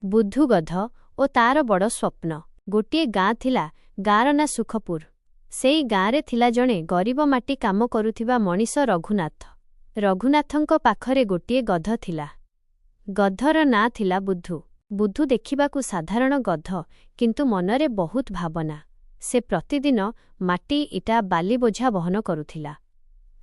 ବୁଦ୍ଧୁ ଗଧ ଓ ତାର ବଡ଼ ସ୍ୱପ୍ନ। ଗୋଟିଏ ଗାଁ ଥିଲା, ଗାଁର ନାଁ ସୁଖପୁର। ସେଇ ଗାଁରେ ଥିଲା ଜଣେ ଗରିବ ମାଟି କାମ କରୁଥିବା ମଣିଷ ରଘୁନାଥ। ରଘୁନାଥଙ୍କ ପାଖରେ ଗୋଟିଏ ଗଧ ଥିଲା। ଗଧର ନାଁ ଥିଲା ବୁଦ୍ଧୁ। ବୁଦ୍ଧୁ ଦେଖିବାକୁ ସାଧାରଣ ଗଧ, କିନ୍ତୁ ମନରେ ବହୁତ ଭାବନା। ସେ ପ୍ରତିଦିନ ମାଟି, ଇଟା, ବାଲି ବୋଝା ବହନ କରୁଥିଲା।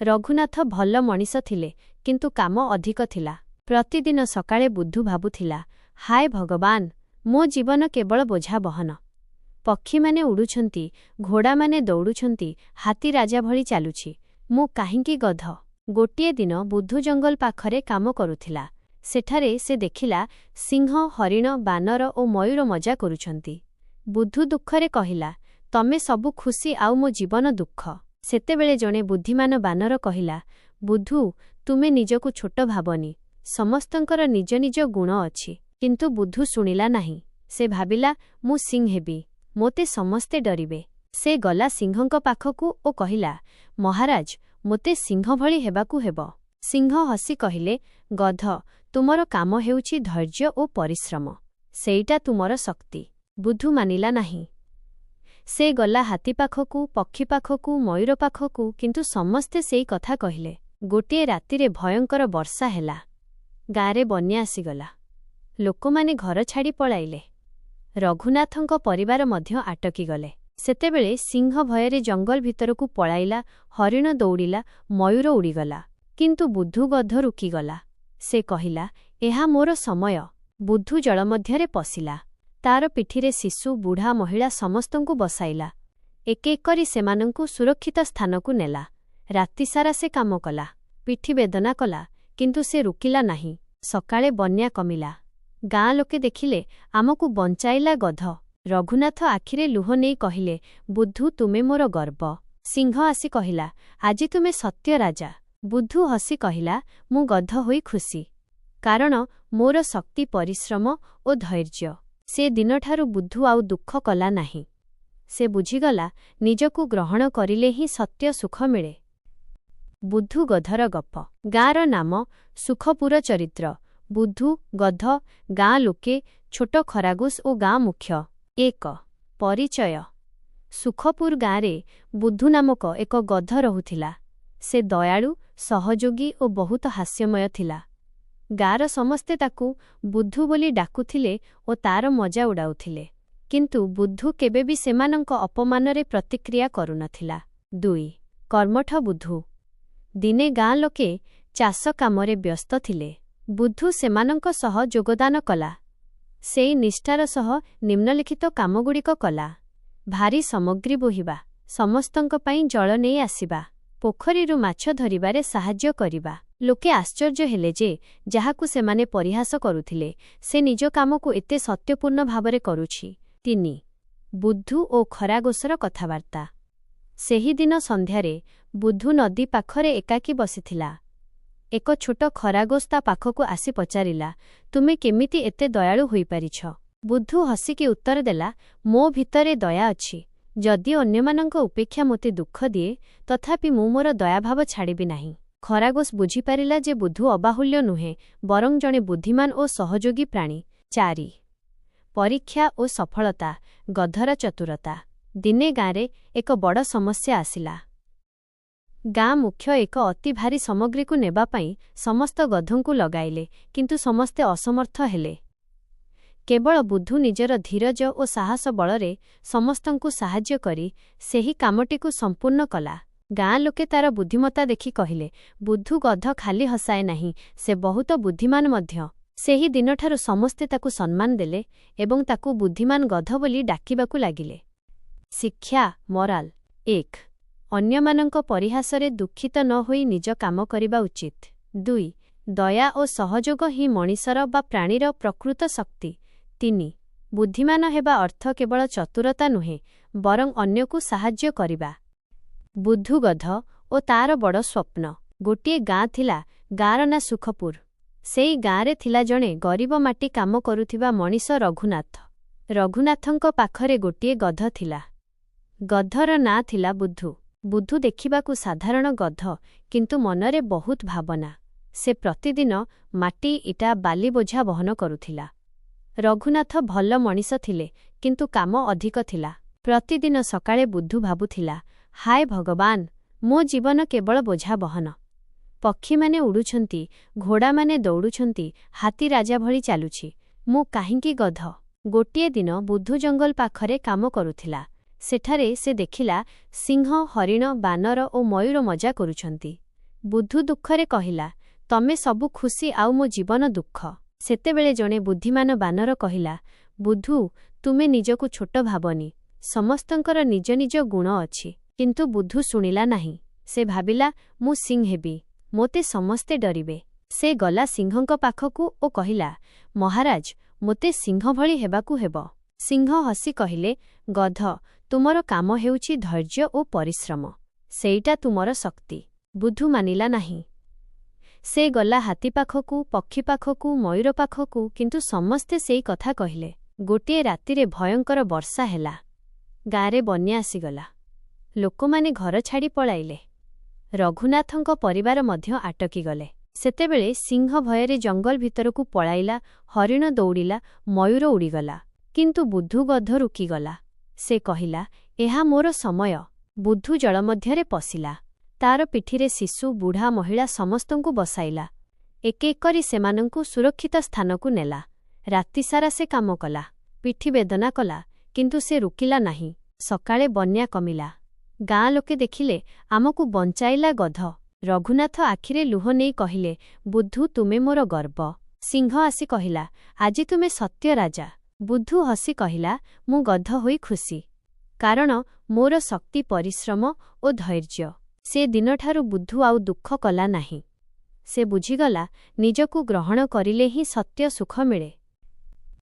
ରଘୁନାଥ ଭଲ ମଣିଷ ଥିଲେ, କିନ୍ତୁ କାମ ଅଧିକ ଥିଲା। ପ୍ରତିଦିନ ସକାଳେ ବୁଦ୍ଧୁ ଭାବୁଥିଲା, ହାୟ ଭଗବାନ, ମୋ ଜୀବନ କେବଳ ବୋଝା ବହନ। ପକ୍ଷୀମାନେ ଉଡ଼ୁଛନ୍ତି, ଘୋଡ଼ାମାନେ ଦୌଡ଼ୁଛନ୍ତି, ହାତୀ ରାଜା ଭଳି ଚାଲୁଛି, ମୁଁ କାହିଁକି ଗଧ? ଗୋଟିଏ ଦିନ ବୁଦ୍ଧୁ ଜଙ୍ଗଲ ପାଖରେ କାମ କରୁଥିଲା। ସେଠାରେ ସେ ଦେଖିଲା ସିଂହ, ହରିଣ, ବାନର ଓ ମୟୂର ମଜା କରୁଛନ୍ତି। ବୁଦ୍ଧୁ ଦୁଃଖରେ କହିଲା, ତମେ ସବୁ ଖୁସି ଆଉ ମୋ ଜୀବନ ଦୁଃଖ। ସେତେବେଳେ ଜଣେ ବୁଦ୍ଧିମାନ ବାନର କହିଲା, ବୁଦ୍ଧୁ, ତୁମେ ନିଜକୁ ଛୋଟ ଭାବନି। ସମସ୍ତଙ୍କର ନିଜ ନିଜ ଗୁଣ ଅଛି। କିନ୍ତୁ ବୁଦ୍ଧୁ ଶୁଣିଲା ନାହିଁ। ସେ ଭାବିଲା, ମୁଁ ସିଂହ ହେବି, ମୋତେ ସମସ୍ତେ ଡରିବେ। ସେ ଗଲା ସିଂହଙ୍କ ପାଖକୁ ଓ କହିଲା, ମହାରାଜ, ମୋତେ ସିଂହ ଭଳି ହେବାକୁ ହେବ। ସିଂହ ହସି କହିଲେ, ଗଧ, ତୁମର କାମ ହେଉଛି ଧୈର୍ଯ୍ୟ ଓ ପରିଶ୍ରମ। ସେଇଟା ତୁମର ଶକ୍ତି। ବୁଦ୍ଧୁ ମାନିଲା ନାହିଁ। ସେ ଗଲା ହାତୀ ପାଖକୁ, ପକ୍ଷୀ ପାଖକୁ, ମୟୂର ପାଖକୁ, କିନ୍ତୁ ସମସ୍ତେ ସେଇ କଥା କହିଲେ। ଗୋଟିଏ ରାତିରେ ଭୟଙ୍କର ବର୍ଷା ହେଲା। ଗାଁରେ ବନ୍ୟା ଆସିଗଲା। ଲୋକମାନେ ଘର ଛାଡ଼ି ପଳାଇଲେ। ରଘୁନାଥଙ୍କ ପରିବାର ମଧ୍ୟ ଆଟକିଗଲେ। ସେତେବେଳେ ସିଂହ ଭୟରେ ଜଙ୍ଗଲ ଭିତରକୁ ପଳାଇଲା, ହରିଣ ଦୌଡ଼ିଲା, ମୟୂର ଉଡ଼ିଗଲା। କିନ୍ତୁ ବୁଦ୍ଧୁ ଗଧ ରୁକିଗଲା। ସେ କହିଲା, ଏହା ମୋର ସମୟ। ବୁଦ୍ଧୁ ଜଳ ମଧ୍ୟରେ ପଶିଲା। ତାର ପିଠିରେ ଶିଶୁ, ବୁଢ଼ା, ମହିଳା ସମସ୍ତଙ୍କୁ ବସାଇଲା। ଏକ ଏକ କରି ସେମାନଙ୍କୁ ସୁରକ୍ଷିତ ସ୍ଥାନକୁ ନେଲା। ରାତିସାରା ସେ କାମ କଲା, ପିଠି ବେଦନା କଲା, କିନ୍ତୁ ସେ ରୁକିଲା ନାହିଁ। ସକାଳେ ବନ୍ୟା କମିଲା। ଗାଁ ଲୋକେ ଦେଖିଲେ, ଆମକୁ ବଞ୍ଚାଇଲା ଗଧ। ରଘୁନାଥ ଆଖିରେ ଲୁହ ନେଇ କହିଲେ, ବୁଦ୍ଧୁ, ତୁମେ ମୋର ଗର୍ବ। ସିଂହ ଆସି କହିଲା, ଆଜି ତୁମେ ସତ୍ୟ ରାଜା। ବୁଦ୍ଧୁ ହସି କହିଲା, ମୁଁ ଗଧ ହୋଇ ଖୁସି, କାରଣ ମୋର ଶକ୍ତି ପରିଶ୍ରମ ଓ ଧୈର୍ଯ୍ୟ। ସେ ଦିନଠାରୁ ବୁଦ୍ଧୁ ଆଉ ଦୁଃଖ କଲା ନାହିଁ। ସେ ବୁଝିଗଲା, ନିଜକୁ ଗ୍ରହଣ କରିଲେ ହିଁ ସତ୍ୟ ସୁଖ ମିଳେ। ବୁଦ୍ଧୁ ଗଧର ଗପ। ଗାଁର ନାମ ସୁଖପୁର। ଚରିତ୍ର: ବୁଦ୍ଧୁ, ଗଧ, ଗାଁ ଲୋକେ, ଛୋଟ ଖରାଗୋଶ ଓ ଗାଁ ମୁଖ୍ୟ। 1. ପରିଚୟ: ସୁଖପୁର ଗାଁରେ ବୁଦ୍ଧୁ ନାମକ ଏକ ଗଧ ରହୁଥିଲା। ସେ ଦୟାଳୁ, ସହଯୋଗୀ ଓ ବହୁତ ହାସ୍ୟମୟ ଥିଲା। ଗାଁର ସମସ୍ତେ ତାକୁ ବୁଦ୍ଧୁ ବୋଲି ଡାକୁଥିଲେ ଓ ତାର ମଜା ଉଡ଼ାଉଥିଲେ। କିନ୍ତୁ ବୁଦ୍ଧୁ କେବେ ବି ସେମାନଙ୍କ ଅପମାନରେ ପ୍ରତିକ୍ରିୟା କରୁନଥିଲା। 2. କର୍ମଠ ବୁଦ୍ଧୁ: ଦିନେ ଗାଁ ଲୋକେ ଚାଷ କାମରେ ବ୍ୟସ୍ତ ଥିଲେ। ବୁଦ୍ଧୁ ସେମାନଙ୍କ ସହ ଯୋଗଦାନ କଲା। ସେଇ ନିଷ୍ଠାର ସହ ନିମ୍ନଲିଖିତ କାମଗୁଡ଼ିକ କଲା: ଭାରୀ ସାମଗ୍ରୀ ବୋହିବା, ସମସ୍ତଙ୍କ ପାଇଁ ଜଳ ନେଇ ଆସିବା, ପୋଖରୀରୁ ମାଛ ଧରିବାରେ ସାହାଯ୍ୟ କରିବା। ଲୋକେ ଆଶ୍ଚର୍ଯ୍ୟ ହେଲେ ଯେ, ଯାହାକୁ ସେମାନେ ପରିହାସ କରୁଥିଲେ, ସେ ନିଜ କାମକୁ ଏତେ ସତ୍ୟପୂର୍ଣ୍ଣ ଭାବରେ କରୁଛି। 3. ବୁଦ୍ଧୁ ଓ ଖରାଗୋଶର କଥାବାର୍ତ୍ତା। ସେହିଦିନ ସନ୍ଧ୍ୟାରେ ବୁଦ୍ଧୁ ନଦୀ ପାଖରେ ଏକାକୀ ବସିଥିଲା। ଏକ ଛୋଟ ଖରାଗୋଶ ତା ପାଖକୁ ଆସି ପଚାରିଲା, ତୁମେ କେମିତି ଏତେ ଦୟାଳୁ ହୋଇପାରିଛ? ବୁଦ୍ଧୁ ହସିକି ଉତ୍ତର ଦେଲା, ମୋ ଭିତରେ ଦୟା ଅଛି। ଯଦିଓ ଅନ୍ୟମାନଙ୍କ ଉପେକ୍ଷା ମୋତେ ଦୁଃଖ ଦିଏ, ତଥାପି ମୁଁ ମୋର ଦୟାଭାବ ଛାଡ଼ିବି ନାହିଁ। ଖରାଗୋଶ ବୁଝିପାରିଲା ଯେ ବୁଦ୍ଧୁ ଅବାହୁଲ୍ୟ ନୁହେଁ, ବରଂ ଜଣେ ବୁଦ୍ଧିମାନ ଓ ସହଯୋଗୀ ପ୍ରାଣୀ। 4. ପରୀକ୍ଷା ଓ ସଫଳତା: ଗଧର ଚତୁରତା। ଦିନେ ଗାଁରେ ଏକ ବଡ଼ ସମସ୍ୟା ଆସିଲା। ଗାଁ ମୁଖ୍ୟ ଏକ ଅତି ଭାରୀ ସାମଗ୍ରୀକୁ ନେବା ପାଇଁ ସମସ୍ତ ଗଧଙ୍କୁ ଲଗାଇଲେ, କିନ୍ତୁ ସମସ୍ତେ ଅସମର୍ଥ ହେଲେ। କେବଳ ବୁଦ୍ଧୁ ନିଜର ଧୀରଜ ଓ ସାହସ ବଳରେ ସମସ୍ତଙ୍କୁ ସାହାଯ୍ୟ କରି ସେହି କାମଟିକୁ ସମ୍ପୂର୍ଣ୍ଣ କଲା। ଗାଁ ଲୋକେ ତାର ବୁଦ୍ଧିମତ୍ତା ଦେଖି କହିଲେ, ବୁଦ୍ଧୁ ଗଧ ଖାଲି ହସାଏ ନାହିଁ, ସେ ବହୁତ ବୁଦ୍ଧିମାନ ମଧ୍ୟ। ସେହି ଦିନଠାରୁ ସମସ୍ତେ ତାକୁ ସମ୍ମାନ ଦେଲେ ଏବଂ ତାକୁ ବୁଦ୍ଧିମାନ ଗଧ ବୋଲି ଡାକିବାକୁ ଲାଗିଲେ। ଶିକ୍ଷା ମୋରାଲ: 1. ଅନ୍ୟମାନଙ୍କ ପରିହାସରେ ଦୁଃଖିତ ନ ହୋଇ ନିଜ କାମ କରିବା ଉଚିତ। 2. ଦୟା ଓ ସହଯୋଗ ହିଁ ମଣିଷର ବା ପ୍ରାଣୀର ପ୍ରକୃତ ଶକ୍ତି। 3. ବୁଦ୍ଧିମାନ ହେବା ଅର୍ଥ କେବଳ ଚତୁରତା ନୁହେଁ, ବରଂ ଅନ୍ୟକୁ ସାହାଯ୍ୟ କରିବା। ବୁଦ୍ଧୁ ଗଧ ଓ ତାର ବଡ଼ ସ୍ୱପ୍ନ। ଗୋଟିଏ ଗାଁ ଥିଲା, ଗାଁର ନାଁ ସୁଖପୁର। ସେଇ ଗାଁରେ ଥିଲା ଜଣେ ଗରିବ ମାଟି କାମ କରୁଥିବା ମଣିଷ ରଘୁନାଥ। ରଘୁନାଥଙ୍କ ପାଖରେ ଗୋଟିଏ ଗଧ ଥିଲା। ଗଧର ନାଁ ଥିଲା ବୁଦ୍ଧୁ। ବୁଦ୍ଧୁ ଦେଖିବାକୁ ସାଧାରଣ ଗଧ, କିନ୍ତୁ ମନରେ ବହୁତ ଭାବନା। ସେ ପ୍ରତିଦିନ ମାଟି, ଇଟା, ବାଲି ବୋଝା ବହନ କରୁଥିଲା। ରଘୁନାଥ ଭଲ ମଣିଷ ଥିଲେ, କିନ୍ତୁ କାମ ଅଧିକ ଥିଲା। ପ୍ରତିଦିନ ସକାଳେ ବୁଧୁ ଭାବୁଥିଲା, ହାୟ ଭଗବାନ, ମୋ ଜୀବନ କେବଳ ବୋଝା ବହନ। ପକ୍ଷୀମାନେ ଉଡ଼ୁଛନ୍ତି, ଘୋଡ଼ାମାନେ ଦୌଡ଼ୁଛନ୍ତି, ହାତୀ ରାଜା ଭଳି ଚାଲୁଛି, ମୁଁ କାହିଁକି ଗଧ? ଗୋଟିଏ ଦିନ ବୁଧୁ ଜଙ୍ଗଲ ପାଖରେ କାମ କରୁଥିଲା। ସେଠାରେ ସେ ଦେଖିଲା ସିଂହ, ହରିଣ, ବାନର ଓ ମୟୂର ମଜା କରୁଛନ୍ତି। ବୁଧୁ ଦୁଃଖରେ କହିଲା, ତମେ ସବୁ ଖୁସି ଆଉ ମୋ ଜୀବନ ଦୁଃଖ। ସେତେବେଳେ ଜଣେ ବୁଦ୍ଧିମାନ ବାନର କହିଲା, ବୁଧୁ, ତୁମେ ନିଜକୁ ଛୋଟ ଭାବନି, ସମସ୍ତଙ୍କର ନିଜ ନିଜ ଗୁଣ ଅଛି। କିନ୍ତୁ ବୁଧୁ ଶୁଣିଲା ନାହିଁ। ସେ ଭାବିଲା, ମୁଁ ସିଂହ ହେବି, ମୋତେ ସମସ୍ତେ ଡରିବେ। ସେ ଗଲା ସିଂହଙ୍କ ପାଖକୁ ଓ କହିଲା, ମହାରାଜ, ମୋତେ ସିଂହ ଭଳି ହେବାକୁ ହେବ। ସିଂହ ହସି କହିଲେ, ଗଧ, ତୁମର କାମ ହେଉଛି ଧୈର୍ଯ୍ୟ ଓ ପରିଶ୍ରମ। ସେଇଟା ତୁମର ଶକ୍ତି। ବୁଧୁ ମାନିଲା ନାହିଁ। ସେ ଗଲା ହାତୀ ପାଖକୁ, ପକ୍ଷୀ ପାଖକୁ, ମୟୂର ପାଖକୁ, କିନ୍ତୁ ସମସ୍ତେ ସେଇ କଥା କହିଲେ। ଗୋଟିଏ ରାତିରେ ଭୟଙ୍କର ବର୍ଷା ହେଲା। ଗାଁରେ ବନ୍ୟା ଆସିଗଲା। ଲୋକମାନେ ଘର ଛାଡ଼ି ପଳାଇଲେ। ରଘୁନାଥଙ୍କ ପରିବାର ମଧ୍ୟ ଆଟକିଗଲେ। ସେତେବେଳେ ସିଂହ ଭୟରେ ଜଙ୍ଗଲ ଭିତରକୁ ପଳାଇଲା, ହରିଣ ଦୌଡ଼ିଲା, ମୟୂର ଉଡ଼ିଗଲା। କିନ୍ତୁ ବୁଧୁ ଗଧ ରୁକିଗଲା। ସେ କହିଲା, ଏହା ମୋର ସମୟ। ବୁଧୁ ଜଳ ମଧ୍ୟରେ ପଶିଲା। ତାର ପିଠିରେ ଶିଶୁ, ବୁଢ଼ା, ମହିଳା ସମସ୍ତଙ୍କୁ ବସାଇଲା। ଏକ ଏକ କରି ସେମାନଙ୍କୁ ସୁରକ୍ଷିତ ସ୍ଥାନକୁ ନେଲା। ରାତିସାରା ସେ କାମ କଲା, ପିଠି ବେଦନା କଲା, କିନ୍ତୁ ସେ ରୁକିଲା ନାହିଁ। ସକାଳେ ବନ୍ୟା କମିଲା। ଗାଁ ଲୋକେ ଦେଖିଲେ, ଆମକୁ ବଞ୍ଚାଇଲା ଗଧ। ରଘୁନାଥ ଆଖିରେ ଲୁହ ନେଇ କହିଲେ, ବୁଧୁ, ତୁମେ ମୋର ଗର୍ବ। ସିଂହ ଆସି କହିଲା, ଆଜି ତୁମେ ସତ୍ୟ ରାଜା। ବୁଧୁ ହସି କହିଲା, ମୁଁ ଗଧ ହୋଇ ଖୁସି, କାରଣ ମୋର ଶକ୍ତି ପରିଶ୍ରମ ଓ ଧୈର୍ଯ୍ୟ। ସେ ଦିନଠାରୁ ବୁଧୁ ଆଉ ଦୁଃଖ କଲା ନାହିଁ। ସେ ବୁଝିଗଲା, ନିଜକୁ ଗ୍ରହଣ କରିଲେ ହିଁ ସତ୍ୟ ସୁଖ ମିଳେ।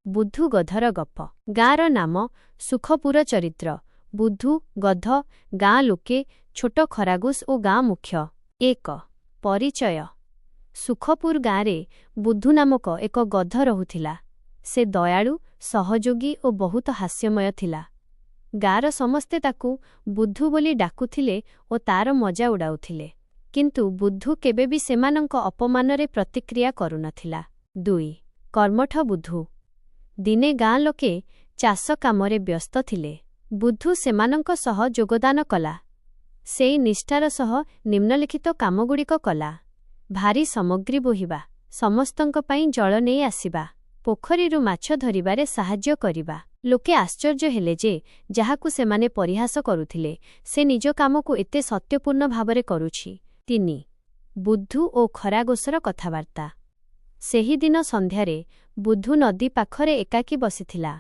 ବୁଧୁ ଗଧର ଗପ। ଗାଁର ନାମ ସୁଖପୁର ଚରିତ୍ର। ବୁଧୁ, ଗଧ, ଗାଁ ଲୋକେ, ଛୋଟ ଖରାଗୋଶ ଓ ଗାଁ ମୁଖ୍ୟ। 1. ପରିଚୟ। ସୁଖପୁର ଗାଁରେ ବୁଧୁ ନାମକ ଏକ ଗଧ ରହୁଥିଲା। ସେ ଦୟାଳୁ, ସହଯୋଗୀ ଓ ବହୁତ ହାସ୍ୟମୟ ଥିଲା। ଗାଁର ସମସ୍ତେ ତାକୁ ବୁଧୁ ବୋଲି ଡାକୁଥିଲେ ଓ ତାର ମଜା ଉଡ଼ାଉଥିଲେ। କିନ୍ତୁ ବୁଧୁ କେବେ ବି ସେମାନଙ୍କ ଅପମାନରେ ପ୍ରତିକ୍ରିୟା କରୁନଥିଲା। 2. କର୍ମଠ ବୁଧୁ। ଦିନେ ଗାଁ ଲୋକେ ଚାଷ କାମରେ ବ୍ୟସ୍ତ ଥିଲେ। ବୁଧୁ ସେମାନଙ୍କ ସହ ଯୋଗଦାନ କଲା। ସେଇ ନିଷ୍ଠାର ସହ ନିମ୍ନଲିଖିତ କାମଗୁଡ଼ିକ କଲା। ଭାରୀ ସାମଗ୍ରୀ ବୋହିବା, ସମସ୍ତଙ୍କ ପାଇଁ ଜଳ ନେଇ ଆସିବା, ପୋଖରୀରୁ ମାଛ ଧରିବାରେ ସାହାଯ୍ୟ କରିବା। ଲୋକେ ଆଶ୍ଚର୍ଯ୍ୟ ହେଲେ ଯେ ଯାହାକୁ ସେମାନେ ପରିହାସ କରୁଥିଲେ, ସେ ନିଜ କାମକୁ ଏତେ ସତ୍ୟପୂର୍ଣ୍ଣ ଭାବରେ କରୁଛି। 3. ବୁଧୁ ଓ ଖରାଗୋଶର କଥାବାର୍ତ୍ତା। ସେହିଦିନ ସନ୍ଧ୍ୟାରେ ବୁଧୁ ନଦୀ ପାଖରେ ଏକାକୀ ବସିଥିଲା।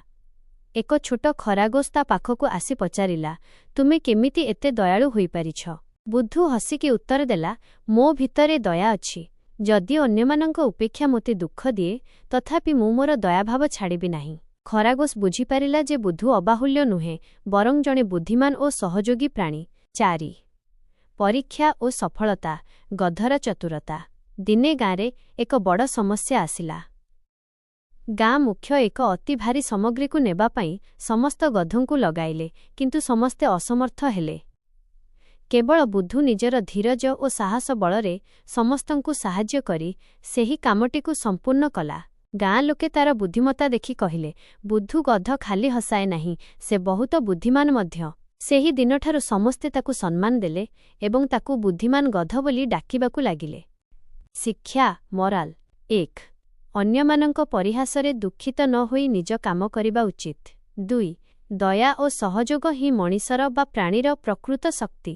ଏକ ଛୋଟ ଖରାଗୋଶ ତା ପାଖକୁ ଆସି ପଚାରିଲା, ତୁମେ କେମିତି ଏତେ ଦୟାଳୁ ହୋଇପାରିଛ? ବୁଧୁ ହସିକି ଉତ୍ତର ଦେଲା, ମୋ ଭିତରେ ଦୟା ଅଛି। ଯଦି ଅନ୍ୟମାନଙ୍କ ଉପେକ୍ଷା ମୋତେ ଦୁଃଖ ଦିଏ, ତଥାପି ମୁଁ ମୋର ଦୟାଭାବ ଛାଡ଼ିବି ନାହିଁ। ଖରାଗୋଶ ବୁଝିପାରିଲା ଯେ ବୁଧୁ ଅବାହୁଲ୍ୟ ନୁହେଁ, ବରଂ ଜଣେ ବୁଦ୍ଧିମାନ ଓ ସହଯୋଗୀ ପ୍ରାଣୀ। 4. ପରୀକ୍ଷା ଓ ସଫଳତା। ଗଧର ଚତୁରତା। ଦିନେ ଗାଁରେ ଏକ ବଡ଼ ସମସ୍ୟା ଆସିଲା। ଗାଁ ମୁଖ୍ୟ ଏକ ଅତି ଭାରୀ ସାମଗ୍ରୀକୁ ନେବା ପାଇଁ ସମସ୍ତ ଗଧଙ୍କୁ ଲଗାଇଲେ, କିନ୍ତୁ ସମସ୍ତେ ଅସମର୍ଥ ହେଲେ। କେବଳ ବୁଧୁ ନିଜର ଧୀରଜ ଓ ସାହସ ବଳରେ ସମସ୍ତଙ୍କୁ ସାହାଯ୍ୟ କରି ସେହି କାମଟିକୁ ସମ୍ପୂର୍ଣ୍ଣ କଲା। ଗାଁ ଲୋକେ ତାର ବୁଦ୍ଧିମତ୍ତା ଦେଖି କହିଲେ, ବୁଧୁ ଗଧ ଖାଲି ହସାଏ ନାହିଁ, ସେ ବହୁତ ବୁଦ୍ଧିମାନ ମଧ୍ୟ। ସେହି ଦିନଠାରୁ ସମସ୍ତେ ତାକୁ ସମ୍ମାନ ଦେଲେ ଏବଂ ତାକୁ ବୁଦ୍ଧିମାନ ଗଧ ବୋଲି ଡାକିବାକୁ ଲାଗିଲେ। ଶିକ୍ଷା ମୋରାଲ। 1. ଅନ୍ୟମାନଙ୍କ ପରିହାସରେ ଦୁଃଖିତ ନ ହୋଇ ନିଜ କାମ କରିବା ଉଚିତ। 2. ଦୟା ଓ ସହଯୋଗ ହିଁ ମଣିଷର ବା ପ୍ରାଣୀର ପ୍ରକୃତ ଶକ୍ତି।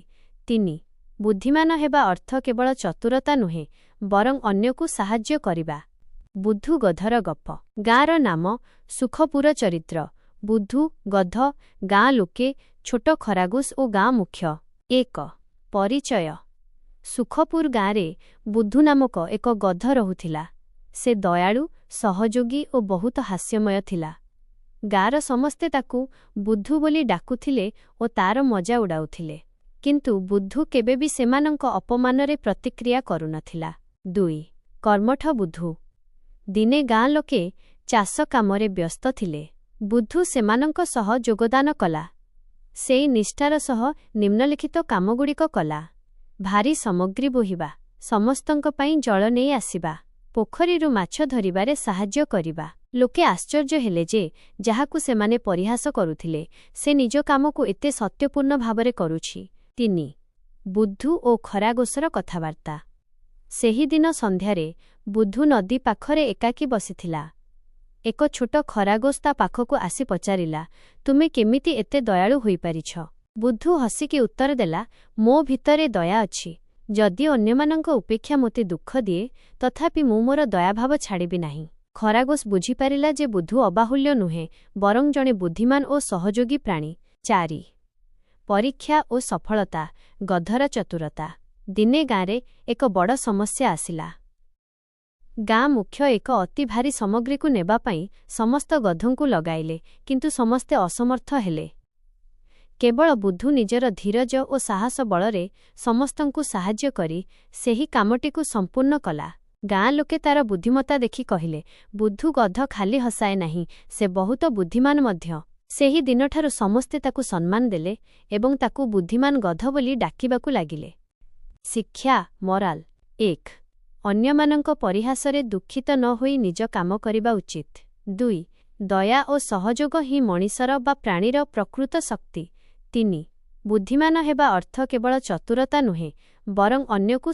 3. ବୁଦ୍ଧିମାନ ହେବା ଅର୍ଥ କେବଳ ଚତୁରତା ନୁହେଁ, ବରଂ ଅନ୍ୟକୁ ସାହାଯ୍ୟ କରିବା। ବୁଧୁ ଗଧର ଗପ। ଗାଁର ନାମ ସୁଖପୁର ଚରିତ୍ର। ବୁଧୁ, ଗଧ, ଗାଁ ଲୋକେ, ଛୋଟ ଖରାଗୋଶ ଓ ଗାଁ ମୁଖ୍ୟ। 1. ପରିଚୟ। ସୁଖପୁର ଗାଁରେ ବୁଧୁ ନାମକ ଏକ ଗଧ ରହୁଥିଲା। ସେ ଦୟାଳୁ, ସହଯୋଗୀ ଓ ବହୁତ ହାସ୍ୟମୟ ଥିଲା। ଗାଁର ସମସ୍ତେ ତାକୁ ବୁଧୁ ବୋଲି ଡାକୁଥିଲେ ଓ ତାର ମଜା ଉଡ଼ାଉଥିଲେ। କିନ୍ତୁ ବୁଧୁ କେବେ ବି ସେମାନଙ୍କ ଅପମାନରେ ପ୍ରତିକ୍ରିୟା କରୁନଥିଲା। 2. କର୍ମଠ ବୁଧୁ। ଦିନେ ଗାଁ ଲୋକେ ଚାଷ କାମରେ ବ୍ୟସ୍ତ ଥିଲେ। ବୁଧୁ ସେମାନଙ୍କ ସହ ଯୋଗଦାନ କଲା। ସେଇ ନିଷ୍ଠାର ସହ ନିମ୍ନଲିଖିତ କାମଗୁଡ଼ିକ କଲା। ଭାରୀ ସାମଗ୍ରୀ ବୋହିବା, ସମସ୍ତଙ୍କ ପାଇଁ ଜଳ ନେଇ ଆସିବା, ପୋଖରୀରୁ ମାଛ ଧରିବାରେ ସାହାଯ୍ୟ କରିବା। ଲୋକେ ଆଶ୍ଚର୍ଯ୍ୟ ହେଲେ ଯେ ଯାହାକୁ ସେମାନେ ପରିହାସ କରୁଥିଲେ ସେ ନିଜ କାମକୁ ଏତେ ସତ୍ୟପୂର୍ଣ୍ଣ ଭାବରେ କରୁଛି। 3. ବୁଦ୍ଧୁ ଓ ଖରାଗୋଶର କଥାବାର୍ତ୍ତା। ସେହିଦିନ ସନ୍ଧ୍ୟାରେ ବୁଦ୍ଧୁ ନଦୀ ପାଖରେ ଏକାକୀ ବସିଥିଲା। ଏକ ଛୋଟ ଖରାଗୋଶ ତା ପାଖକୁ ଆସି ପଚାରିଲା, ତୁମେ କେମିତି ଏତେ ଦୟାଳୁ ହୋଇପାରିଛ? ବୁଦ୍ଧୁ ହସିକି ଉତ୍ତର ଦେଲା, ମୋ ଭିତରେ ଦୟା ଅଛି। ଯଦି ଅନ୍ୟମାନଙ୍କ ଉପେକ୍ଷା ମୋତେ ଦୁଃଖ ଦିଏ ତଥାପି ମୁଁ ମୋର ଦୟାଭାବ ଛାଡ଼ିବି ନାହିଁ। ଖରାଗୋଶ ବୁଝିପାରିଲା ଯେ ବୁଦ୍ଧୁ ଅବାହୁଲ୍ୟ ନୁହେଁ ବରଂ ଜଣେ ବୁଦ୍ଧିମାନ ଓ ସହଯୋଗୀ ପ୍ରାଣୀ। 4. ପରୀକ୍ଷା ଓ ସଫଳତା, ଗଧର ଚତୁରତା। ଦିନେ ଗାଁରେ ଏକ ବଡ଼ ସମସ୍ୟା ଆସିଲା। ଗାଁ ମୁଖ୍ୟ ଏକ ଅତି ଭାରୀ ସାମଗ୍ରୀକୁ ନେବା ପାଇଁ ସମସ୍ତ ଗଧଙ୍କୁ ଲଗାଇଲେ କିନ୍ତୁ ସମସ୍ତେ ଅସମର୍ଥ ହେଲେ। କେବଳ ବୁଦ୍ଧୁ ନିଜର ଧୀରଜ ଓ ସାହସ ବଳରେ ସମସ୍ତଙ୍କୁ ସାହାଯ୍ୟ କରି ସେହି କାମଟିକୁ ସମ୍ପୂର୍ଣ୍ଣ କଲା। ଗାଁ ଲୋକେ ତାର ବୁଦ୍ଧିମତ୍ତା ଦେଖି କହିଲେ, ବୁଦ୍ଧୁ ଗଧ ଖାଲି ହସାଏ ନାହିଁ, ସେ ବହୁତ ବୁଦ୍ଧିମାନ ମଧ୍ୟ। ସେହି ଦିନଠାରୁ ସମସ୍ତେ ତାକୁ ସମ୍ମାନ ଦେଲେ ଏବଂ ତାକୁ ବୁଦ୍ଧିମାନ ଗଧ ବୋଲି ଡାକିବାକୁ ଲାଗିଲେ। ଶିକ୍ଷା ମୋରାଲ 1. ଅନ୍ୟମାନଙ୍କ ପରିହାସରେ ଦୁଃଖିତ ନ ହୋଇ ନିଜ କାମ କରିବା ଉଚିତ। 2. ଦୟା ଓ ସହଯୋଗ ହିଁ ମଣିଷର ବା ପ୍ରାଣୀର ପ୍ରକୃତ ଶକ୍ତି। 3. ବୁଦ୍ଧିମାନ ହେବା ଅର୍ଥ କେବଳ ଚତୁରତା ନୁହେଁ ବରଂ ଅନ୍ୟକୁ